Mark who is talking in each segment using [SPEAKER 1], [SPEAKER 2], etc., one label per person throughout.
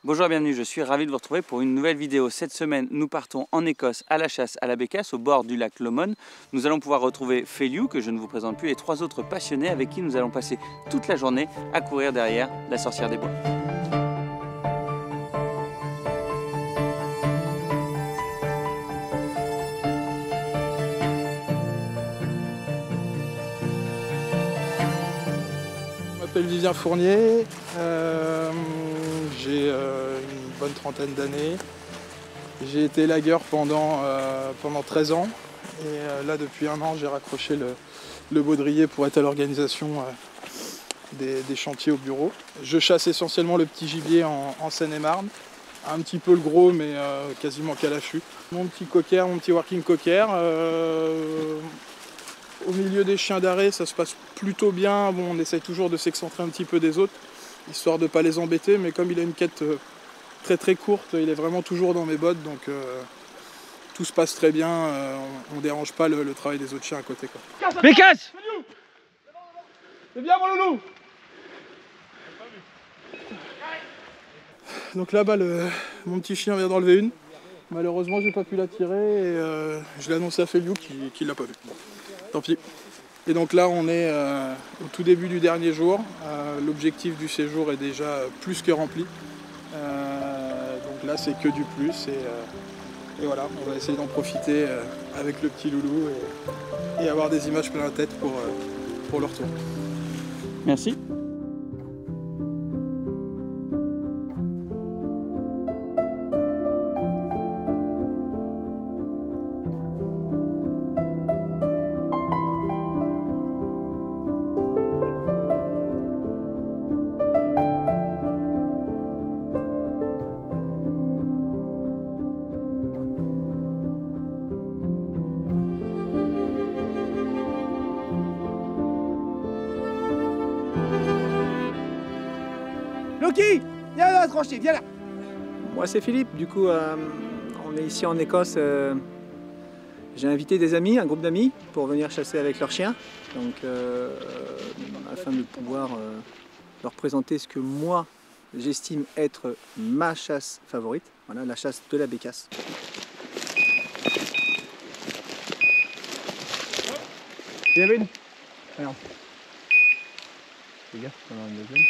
[SPEAKER 1] Bonjour et bienvenue, je suis ravi de vous retrouver pour une nouvelle vidéo. Cette semaine, nous partons en Écosse à la chasse à la bécasse au bord du lac Lomond. Nous allons pouvoir retrouver Feliu, que je ne vous présente plus, et 3 autres passionnés avec qui nous allons passer toute la journée à courir derrière la sorcière des bois.
[SPEAKER 2] Je m'appelle Vivien Fournier, j'ai une bonne trentaine d'années. J'ai été lagueur pendant 13 ans et là depuis un an j'ai raccroché le baudrier pour être à l'organisation des chantiers au bureau. Je chasse essentiellement le petit gibier en Seine-et-Marne, un petit peu le gros mais quasiment qu'à l'affût. Mon petit cocker, mon petit working cocker. Au milieu des chiens d'arrêt, ça se passe plutôt bien. Bon, on essaye toujours de s'excentrer un petit peu des autres, histoire de ne pas les embêter, mais comme il a une quête très courte, il est vraiment toujours dans mes bottes, donc tout se passe très bien, on ne dérange pas le travail des autres chiens à côté, quoi.
[SPEAKER 3] Bécasse!
[SPEAKER 2] C'est bien mon loulou! Donc là-bas, mon petit chien vient d'enlever une. Malheureusement, j'ai pas pu la tirer et je l'ai annoncé à Feliu qui l'a pas vu. Tant pis. Et donc là, on est au tout début du dernier jour. L'objectif du séjour est déjà plus que rempli. Donc là, c'est que du plus. Et voilà, on va essayer d'en profiter avec le petit loulou et avoir des images plein la tête pour le retour.
[SPEAKER 1] Merci.
[SPEAKER 3] Loki, viens là, trancher, viens là.
[SPEAKER 4] Moi c'est Philippe, du coup on est ici en Écosse. J'ai invité des amis, un groupe d'amis, pour venir chasser avec leurs chiens. Donc afin de pouvoir leur présenter ce que moi j'estime être ma chasse favorite. Voilà, la chasse de la bécasse.
[SPEAKER 3] Il y avait une.
[SPEAKER 4] Alors.
[SPEAKER 3] Fais gaffe, on en a une deuxième.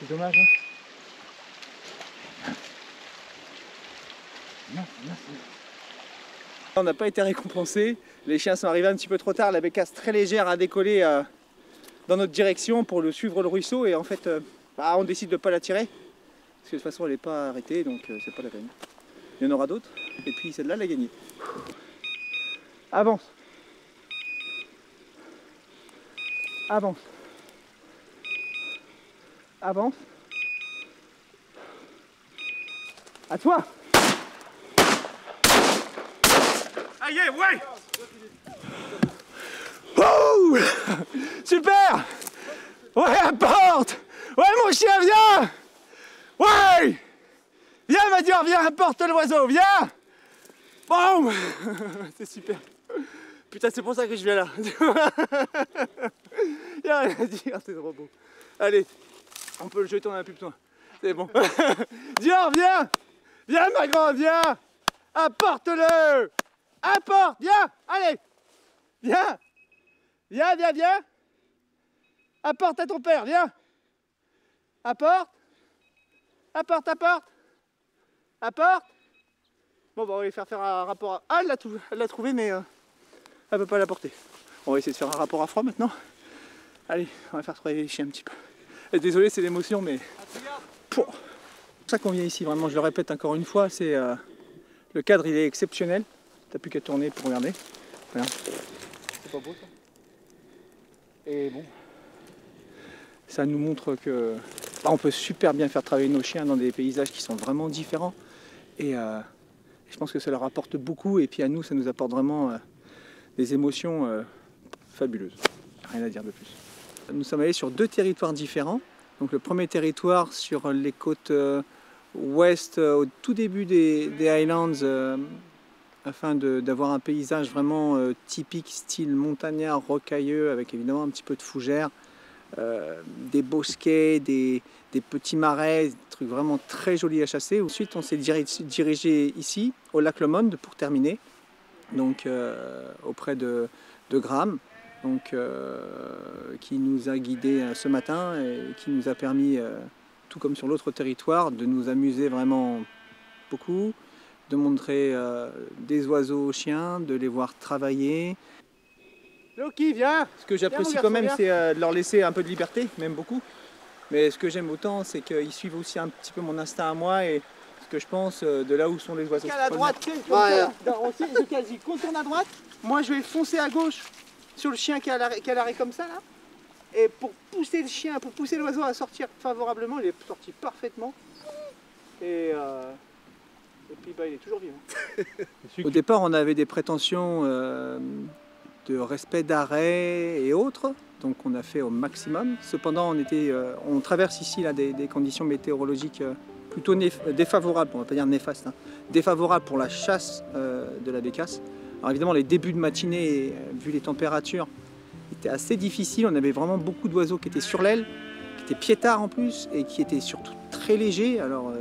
[SPEAKER 3] C'est dommage, hein.
[SPEAKER 4] On n'a pas été récompensé, les chiens sont arrivés un petit peu trop tard, la bécasse très légère a décollé dans notre direction pour suivre le ruisseau et en fait on décide de ne pas la tirer parce que de toute façon elle n'est pas arrêtée donc c'est pas la peine. Il y en aura d'autres et puis celle-là elle a gagné. Avance. Avance. Avance. À toi.
[SPEAKER 3] Aïe, ouais!
[SPEAKER 4] Oh super. Ouais, apporte. Ouais, mon chien, viens. Ouais. Viens, Mathieu, viens, apporte l'oiseau, viens. Boum. C'est super. Putain, c'est pour ça que je viens là. Y'a rien à dire, c'est trop beau. Allez, on peut le jeter, on n'a plus besoin. C'est bon. Viens, viens. Viens, ma grande, viens. Apporte-le. Apporte, viens. Allez. Viens. Viens, viens, viens. Apporte à ton père, viens. Apporte. Apporte, apporte. Apporte. Bon, bah, on va lui faire un rapport à... Ah, elle l'a trouvé, mais elle ne peut pas l'apporter. On va essayer de faire un rapport à froid maintenant. Allez, on va faire travailler les chiens un petit peu. Et désolé, c'est l'émotion, mais... C'est pour ça qu'on vient ici, vraiment, je le répète encore une fois, c'est... Le cadre, il est exceptionnel. T'as plus qu'à tourner pour regarder. Voilà.
[SPEAKER 3] C'est pas beau ça? Et bon.
[SPEAKER 4] Ça nous montre que on peut super bien faire travailler nos chiens dans des paysages qui sont vraiment différents. Et je pense que ça leur apporte beaucoup. Et puis à nous, ça nous apporte vraiment des émotions fabuleuses. Rien à dire de plus. Nous sommes allés sur 2 territoires différents. Donc le premier territoire sur les côtes ouest, au tout début des Highlands, afin d'avoir un paysage vraiment typique, style montagnard, rocailleux, avec évidemment un petit peu de fougères, des bosquets, des petits marais, des trucs vraiment très jolis à chasser. Ensuite, on s'est dirigé ici, au lac Le Monde, pour terminer, donc auprès de Graham, donc, qui nous a guidés ce matin et qui nous a permis, tout comme sur l'autre territoire, de nous amuser vraiment beaucoup, de montrer des oiseaux aux chiens, de les voir travailler.
[SPEAKER 3] Loki, viens!
[SPEAKER 4] Ce que j'apprécie
[SPEAKER 3] Viens,
[SPEAKER 4] quand même,
[SPEAKER 3] viens.
[SPEAKER 4] c'est de leur laisser un peu de liberté, même beaucoup. Mais ce que j'aime autant, c'est qu'ils suivent aussi un petit peu mon instinct à moi et ce que je pense de là où sont les oiseaux.
[SPEAKER 3] À droite, c'est quasi. Contourne à droite.
[SPEAKER 4] Moi, je vais foncer à gauche sur le chien qui est à l'arrêt comme ça, là. Et pour pousser le chien, pour pousser l'oiseau à sortir favorablement, il est sorti parfaitement. Et puis, bah, il est toujours vivant. Au départ, on avait des prétentions de respect d'arrêt et autres, donc on a fait au maximum. Cependant, on traverse ici là, des conditions météorologiques plutôt défavorables, on va pas dire néfastes, hein, défavorables pour la chasse de la bécasse. Alors évidemment, les débuts de matinée, vu les températures, étaient assez difficiles. On avait vraiment beaucoup d'oiseaux qui étaient sur l'aile, qui étaient piétards en plus, et qui étaient surtout très légers. Alors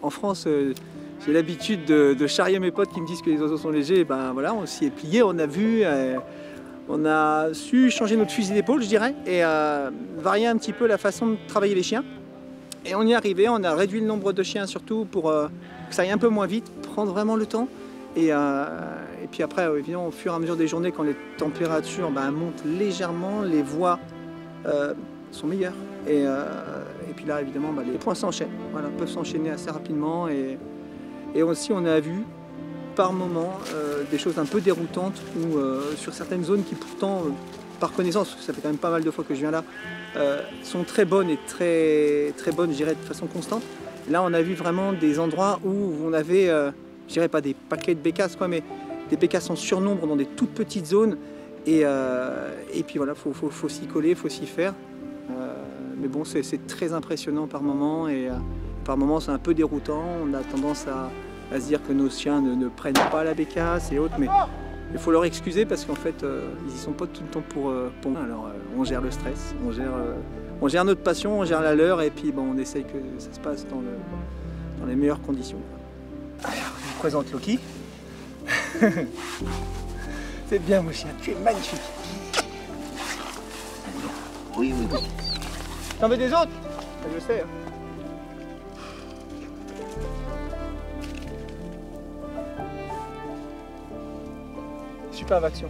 [SPEAKER 4] en France, j'ai l'habitude de charrier mes potes qui me disent que les oiseaux sont légers. Et ben voilà, on s'y est plié, on a vu, on a su changer notre fusil d'épaule, je dirais, et varier un petit peu la façon de travailler les chiens. Et on y est arrivé, on a réduit le nombre de chiens surtout pour que ça aille un peu moins vite, prendre vraiment le temps. Et puis après, évidemment, au fur et à mesure des journées, quand les températures montent légèrement, les voies sont meilleures. Et puis là, évidemment, les points s'enchaînent, voilà, peuvent s'enchaîner assez rapidement. Et aussi, on a vu par moments des choses un peu déroutantes où sur certaines zones qui pourtant, par connaissance, parce que ça fait quand même pas mal de fois que je viens là, sont très bonnes et très bonnes, je dirais, de façon constante. Là, on a vu vraiment des endroits où on avait, je dirais pas des paquets de bécasses, quoi, mais des bécasses en surnombre dans des toutes petites zones. Et puis voilà, faut s'y coller, faut s'y faire. Mais bon, c'est très impressionnant par moments et par moments c'est un peu déroutant. On a tendance à se dire que nos chiens ne prennent pas la bécasse et autres, mais il faut leur excuser parce qu'en fait, ils y sont pas tout le temps pour nous. Alors on gère le stress, on gère notre passion, on gère la leur et puis bon, on essaye que ça se passe dans les meilleures conditions. Alors, je vous présente Loki. C'est bien mon chien, tu es magnifique. Oui. T'en veux des autres? Je sais. Hein. Superbe action.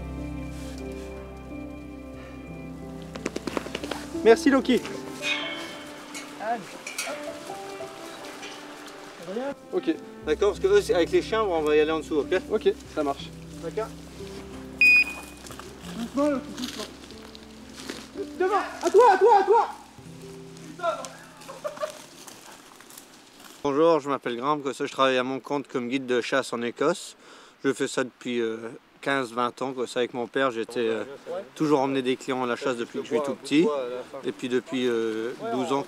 [SPEAKER 4] Merci Loki.
[SPEAKER 3] Ok. D'accord, parce que eux, avec les chiens, on va y aller en dessous, ok?
[SPEAKER 2] Ok, ça marche.
[SPEAKER 3] D'accord.
[SPEAKER 4] Doucement Loki, doucement. Devant, à toi.
[SPEAKER 3] Bonjour, je m'appelle Graham, je travaille à mon compte comme guide de chasse en Écosse. Je fais ça depuis 15-20 ans, avec mon père, j'étais toujours emmené des clients à la chasse depuis que je suis tout petit. Et puis depuis 12 ans,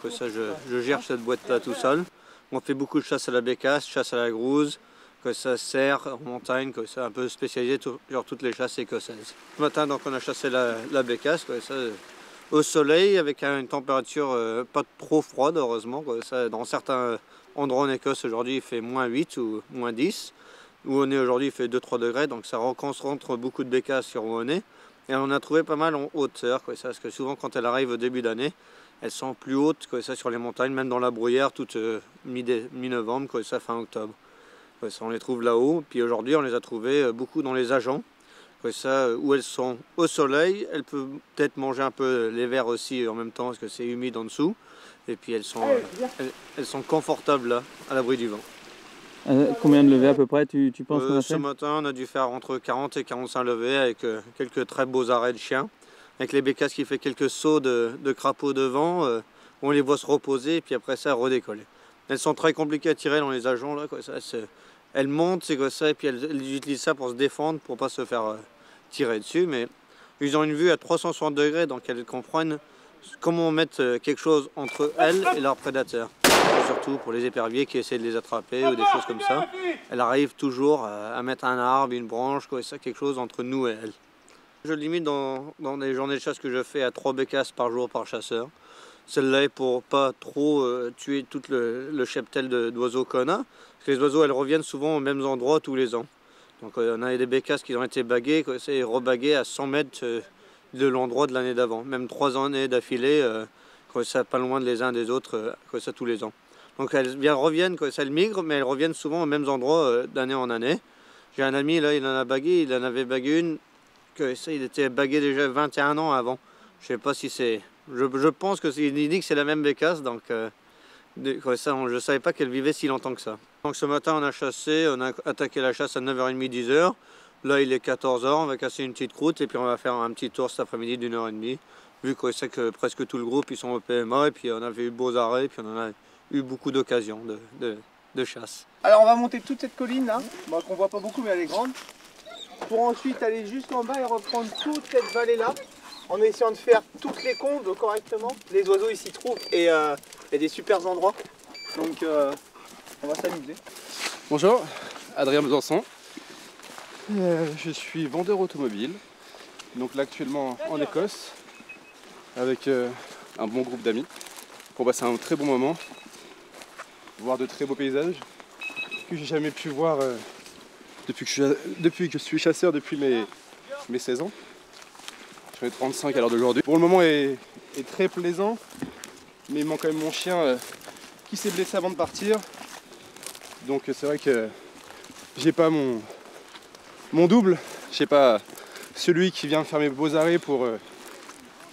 [SPEAKER 3] je gère cette boîte-là tout seul. On fait beaucoup de chasse à la bécasse, chasse à la grouse, cerf, en montagne, un peu spécialisé sur toutes les chasses écossaises. Ce matin, donc, on a chassé la bécasse, au soleil, avec une température pas trop froide, heureusement. Dans certains endroits en Écosse, aujourd'hui, il fait -8 ou -10. Où on est aujourd'hui, il fait 2-3 degrés, donc ça reconcentre beaucoup de bécasses sur où on est. Et on a trouvé pas mal en hauteur, parce que souvent, quand elles arrivent au début d'année, elles sont plus hautes sur les montagnes, même dans la bruyère, toute mi-novembre, fin octobre. On les trouve là-haut. Puis aujourd'hui, on les a trouvées beaucoup dans les ajoncs, où elles sont au soleil. Elles peuvent peut-être manger un peu les vers aussi en même temps, parce que c'est humide en dessous. Et puis elles sont confortables là, à l'abri du vent.
[SPEAKER 1] Combien de levées à peu près tu penses qu'on a fait?
[SPEAKER 3] Ce matin, on a dû faire entre 40 et 45 levées avec quelques très beaux arrêts de chiens. Avec les bécasses qui fait quelques sauts de crapauds devant, on les voit se reposer et puis après ça redécoller. Elles sont très compliquées à tirer dans les ajoncs là, elles montent, et puis elles utilisent ça pour se défendre, pour pas se faire tirer dessus. Mais ils ont une vue à 360 degrés, donc elles comprennent comment mettre quelque chose entre elles et leurs prédateurs. surtout pour les éperviers qui essaient de les attraper ou des choses comme ça. Elle arrive toujours à mettre un arbre, une branche, quoi, ça, quelque chose entre nous et elle. Je limite dans les journées de chasse que je fais à 3 bécasses par jour par chasseur. Celle-là est pour pas trop tuer tout le cheptel d'oiseaux qu'on a. Parce que les oiseaux, elles reviennent souvent aux mêmes endroits tous les ans. Donc on a des bécasses qui ont été baguées, c'est rebaguées à 100 mètres de l'endroit de l'année d'avant. Même 3 années d'affilée, ça pas loin de les uns des autres, ça tous les ans. Donc elles reviennent, elles migrent, mais elles reviennent souvent aux mêmes endroits d'année en année. J'ai un ami, là, il en a bagué, il en avait bagué une, il était bagué déjà 21 ans avant. Je sais pas si c'est... Je pense qu'il dit que c'est la même bécasse, donc je savais pas qu'elle vivait si longtemps que ça. Donc ce matin on a chassé, on a attaqué la chasse à 9h30, 10h. Là il est 14h, on va casser une petite croûte et puis on va faire un petit tour cet après-midi d'1h30. Vu qu'on sait que presque tout le groupe ils sont au PMA et puis on avait eu de beaux arrêts et puis on en a eu beaucoup d'occasions de chasse.
[SPEAKER 4] Alors on va monter toute cette colline là, bon, qu'on voit pas beaucoup mais elle est grande, pour ensuite aller jusqu'en bas et reprendre toute cette vallée là, en essayant de faire toutes les combles correctement. Les oiseaux ils s'y trouvent et il y a des super endroits, donc on va s'amuser.
[SPEAKER 5] Bonjour, Adrien Besançon. Je suis vendeur automobile, donc là actuellement en Écosse, avec un bon groupe d'amis, pour passer un très bon moment, voir de très beaux paysages que j'ai jamais pu voir depuis que je suis chasseur, depuis mes 16 ans. J'en ai 35 à l'heure d'aujourd'hui. Pour le moment est très plaisant, mais il manque quand même mon chien qui s'est blessé avant de partir. Donc c'est vrai que j'ai pas mon double, j'ai pas celui qui vient faire mes beaux arrêts pour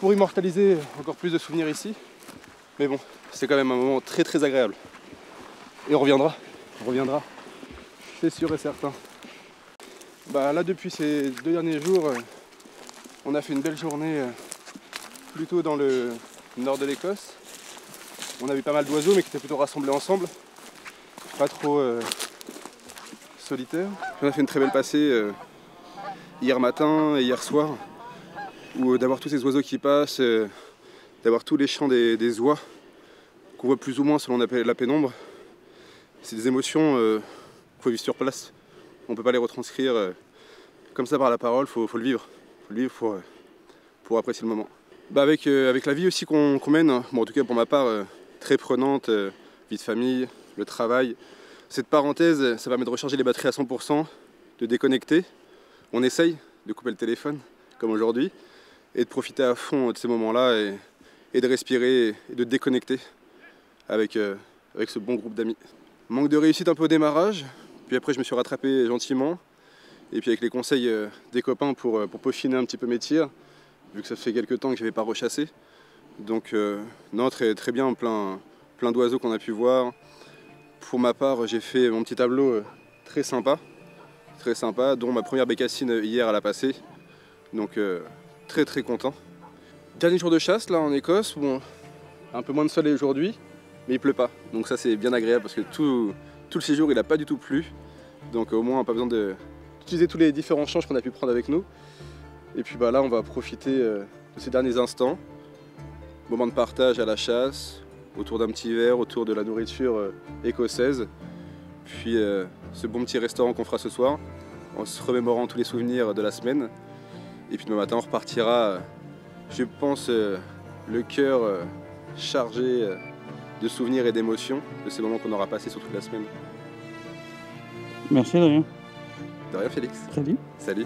[SPEAKER 5] immortaliser encore plus de souvenirs ici. Mais bon, c'est quand même un moment très très agréable. Et on reviendra, c'est sûr et certain. Bah là depuis ces 2 derniers jours, on a fait une belle journée plutôt dans le nord de l'Écosse. On a vu pas mal d'oiseaux mais qui étaient plutôt rassemblés ensemble, pas trop solitaires. On a fait une très belle passée hier matin et hier soir, où d'avoir tous ces oiseaux qui passent, d'avoir tous les chants des oies qu'on voit plus ou moins selon la pénombre. C'est des émotions qu'il faut vivre sur place. On ne peut pas les retranscrire comme ça par la parole, faut le vivre. Faut le vivre pour apprécier le moment. Bah avec la vie aussi qu'on mène, bon, en tout cas pour ma part, très prenante, vie de famille, le travail. Cette parenthèse, ça permet de recharger les batteries à 100%, de déconnecter. On essaye de couper le téléphone, comme aujourd'hui, et de profiter à fond de ces moments-là et de respirer et de déconnecter avec ce bon groupe d'amis. Manque de réussite un peu au démarrage, puis après je me suis rattrapé gentiment, et puis avec les conseils des copains pour peaufiner un petit peu mes tirs, vu que ça fait quelques temps que je n'avais pas rechassé. Donc non, très bien, plein d'oiseaux qu'on a pu voir. Pour ma part, j'ai fait mon petit tableau très sympa, dont ma première bécassine hier à la passée. Donc très très content. Dernier jour de chasse là en Écosse, bon, un peu moins de soleil aujourd'hui, mais il pleut pas. Donc ça c'est bien agréable parce que tout le séjour il n'a pas du tout plu. Donc au moins pas besoin d'utiliser tous les différents changes qu'on a pu prendre avec nous. Et puis bah là on va profiter de ces derniers instants. Moment de partage à la chasse, autour d'un petit verre, autour de la nourriture écossaise. Puis ce bon petit restaurant qu'on fera ce soir, en se remémorant tous les souvenirs de la semaine. Et puis demain matin on repartira, je pense, le cœur chargé de souvenirs et d'émotions de ces moments qu'on aura passés sur toute la semaine.
[SPEAKER 1] Merci Adrien.
[SPEAKER 5] De rien Félix.
[SPEAKER 1] Salut.
[SPEAKER 5] Salut.